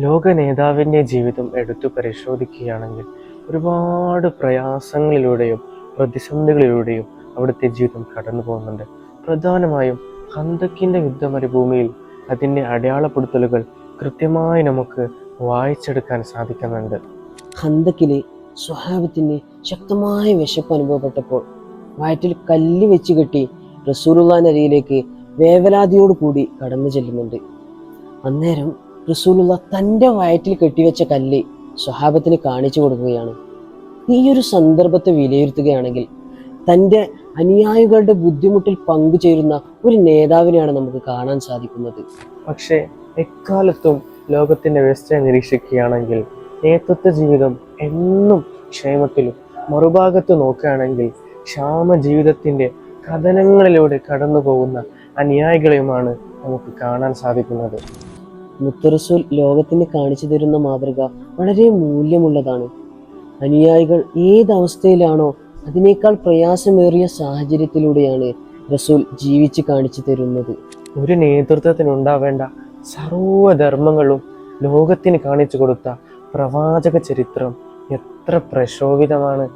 ലോക നേതാവിൻ്റെ ജീവിതം എടുത്തു പരിശോധിക്കുകയാണെങ്കിൽ ഒരുപാട് പ്രയാസങ്ങളിലൂടെയും പ്രതിസന്ധികളിലൂടെയും അവിടുത്തെ ജീവിതം കടന്നു പോകുന്നുണ്ട്. പ്രധാനമായും ഖന്തക്കിൻ്റെ യുദ്ധമരുഭൂമിയിൽ അതിൻ്റെ അടയാളപ്പെടുത്തലുകൾ കൃത്യമായി നമുക്ക് വായിച്ചെടുക്കാൻ സാധിക്കുന്നുണ്ട്. ഖന്തക്കിലെ സ്വഹാബത്തിന് ശക്തമായ വിശപ്പ് അനുഭവപ്പെട്ടപ്പോൾ വയറ്റിൽ കല്ല് വെച്ച് കെട്ടി റസൂലുള്ളാഹിന്റെ അരികിലേക്ക് വേവലാതിയോട് കൂടി കടന്നു ചെല്ലുന്നുണ്ട്. അന്നേരം റസൂലുള്ള തൻ്റെ വയറ്റിൽ കെട്ടിവെച്ച കല്ല് സ്വഹാബത്തിന് കാണിച്ചു കൊടുക്കുകയാണ്. ഈ ഒരു സന്ദർഭത്തെ വിലയിരുത്തുകയാണെങ്കിൽ തൻ്റെ അനുയായികളുടെ ബുദ്ധിമുട്ടിൽ പങ്കുചേരുന്ന ഒരു നേതാവിനെയാണ് നമുക്ക് കാണാൻ സാധിക്കുന്നത്. പക്ഷേ എക്കാലത്തും ലോകത്തിൻ്റെ വ്യവസ്ഥയെ നിരീക്ഷിക്കുകയാണെങ്കിൽ നേതൃത്വ ജീവിതം എന്നും ക്ഷേമത്തിലും, മറുഭാഗത്ത് നോക്കുകയാണെങ്കിൽ ക്ഷാമ ജീവിതത്തിൻ്റെ കഥനങ്ങളിലൂടെ കടന്നു പോകുന്ന അനുയായികളെയുമാണ് നമുക്ക് കാണാൻ സാധിക്കുന്നത്. മുത്തറസൂൽ ലോകത്തിന് കാണിച്ചു തരുന്ന മാതൃക വളരെ മൂല്യമുള്ളതാണ്. അനുയായികൾ ഏതവസ്ഥയിലാണോ അതിനേക്കാൾ പ്രയാസമേറിയ സാഹചര്യത്തിലൂടെയാണ് റസൂൽ ജീവിച്ച് കാണിച്ചു തരുന്നത്. ഒരു നേതൃത്വത്തിനുണ്ടാവേണ്ട സർവധർമ്മങ്ങളും ലോകത്തിന് കാണിച്ചു കൊടുത്ത പ്രവാചക ചരിത്രം എത്ര പ്രശോഭിതമാണ്.